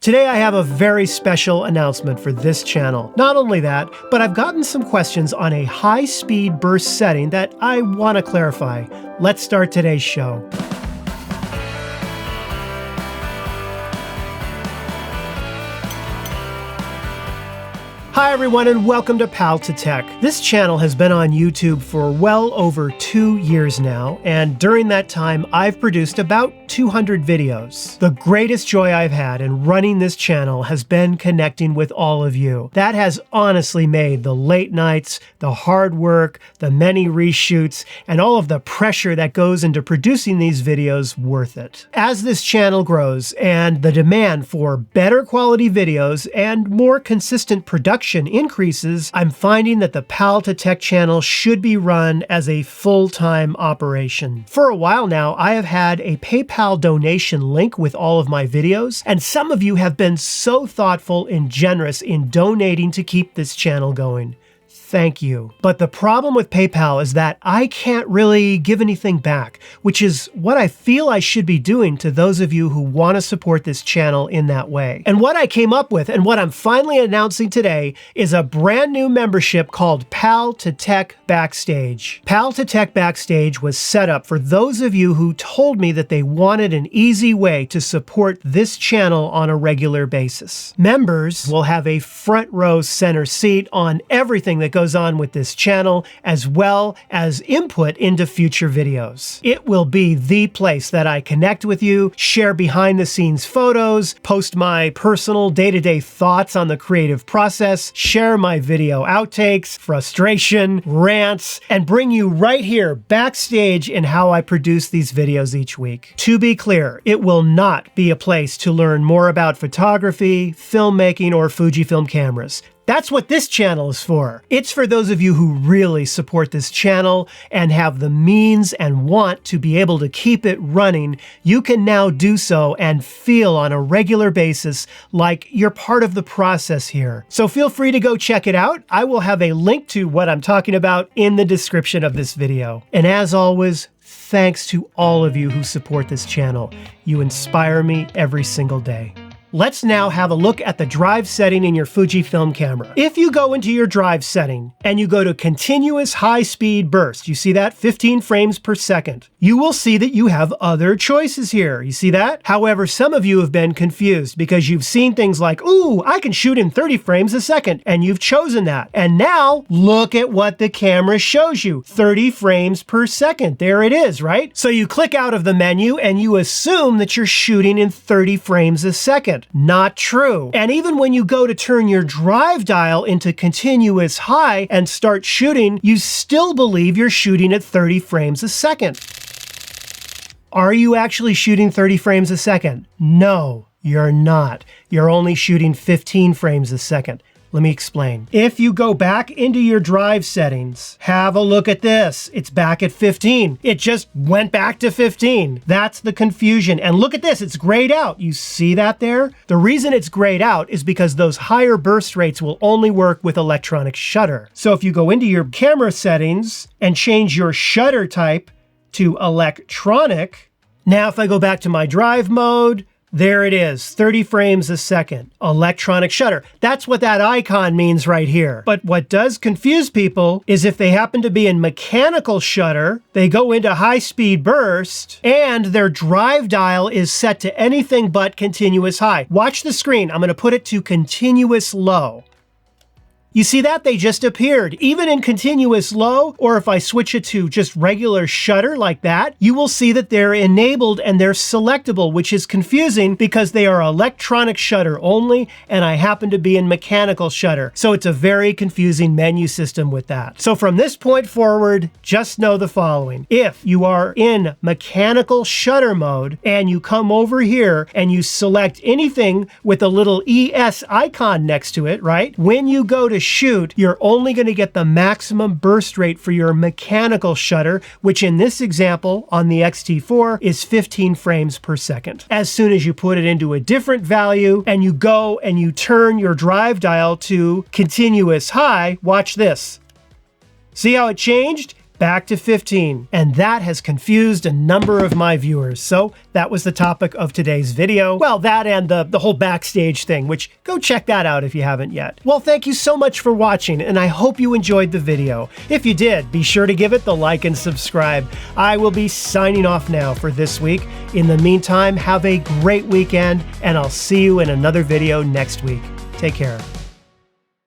Today I have a very special announcement for this channel. Not only that, but I've gotten some questions on a high-speed burst setting that I want to clarify. Let's start today's show. Hi everyone and welcome to PAL2TECH. This channel has been on YouTube for well over 2 years now, and during that time I've produced about 200 videos. The greatest joy I've had in running this channel has been connecting with all of you. That has honestly made the late nights, the hard work, the many reshoots, and all of the pressure that goes into producing these videos worth it. As this channel grows and the demand for better quality videos and more consistent production increases, I'm finding that the PAL2TECH channel should be run as a full-time operation. For a while now, I have had a PayPal donation link with all of my videos, and some of you have been so thoughtful and generous in donating to keep this channel going. Thank you. But the problem with PayPal is that I can't really give anything back, which is what I feel I should be doing to those of you who want to support this channel in that way. And what I came up with and what I'm finally announcing today is a brand new membership called PAL2TECH Backstage. PAL2TECH Backstage was set up for those of you who told me that they wanted an easy way to support this channel on a regular basis. Members will have a front row center seat on everything that goes on with this channel, as well as input into future videos. It will be the place that I connect with you, share behind the scenes photos, post my personal day-to-day thoughts on the creative process, share my video outtakes, frustration, rants, and bring you right here backstage in how I produce these videos each week. To be clear, it will not be a place to learn more about photography, filmmaking, or Fujifilm cameras. That's what this channel is for. It's for those of you who really support this channel and have the means and want to be able to keep it running. You can now do so and feel on a regular basis like you're part of the process here. So feel free to go check it out. I will have a link to what I'm talking about in the description of this video. And as always, thanks to all of you who support this channel. You inspire me every single day. Let's now have a look at the drive setting in your Fujifilm camera. If you go into your drive setting and you go to continuous high-speed burst, you see that? 15 frames per second. You will see that you have other choices here. You see that? However, some of you have been confused because you've seen things like, ooh, I can shoot in 30 frames a second, and you've chosen that. And now, look at what the camera shows you. 30 frames per second. There it is, right? So you click out of the menu and you assume that you're shooting in 30 frames a second. Not true. And even when you go to turn your drive dial into continuous high and start shooting, you still believe you're shooting at 30 frames a second. Are you actually shooting 30 frames a second? No, you're not. You're only shooting 15 frames a second. Let me explain. If you go back into your drive settings, have a look at this. It's back at 15. It just went back to 15. That's the confusion. And look at this, it's grayed out. You see that there? The reason it's grayed out is because those higher burst rates will only work with electronic shutter. So if you go into your camera settings and change your shutter type to electronic, now if I go back to my drive mode, there it is, 30 frames a second, electronic shutter. That's what that icon means right here. But what does confuse people is if they happen to be in mechanical shutter, they go into high-speed burst, and their drive dial is set to anything but continuous high. Watch the screen. I'm going to put it to continuous low. You see that? They just appeared. Even in continuous low, or if I switch it to just regular shutter like that, you will see that they're enabled and they're selectable, which is confusing because they are electronic shutter only, and I happen to be in mechanical shutter. So it's a very confusing menu system with that. So from this point forward, just know the following. If you are in mechanical shutter mode and you come over here and you select anything with a little ES icon next to it, right? When you go to shoot, you're only going to get the maximum burst rate for your mechanical shutter, which in this example on the X-T4 is 15 frames per second. As soon as you put it into a different value and you go and you turn your drive dial to continuous high, watch this. See how it changed? back to 15, and that has confused a number of my viewers. So that was the topic of today's video. Well, that and the whole backstage thing, which go check that out if you haven't yet. Well, thank you so much for watching, and I hope you enjoyed the video. If you did, be sure to give it the like and subscribe. I will be signing off now for this week. In the meantime, have a great weekend, and I'll see you in another video next week. Take care.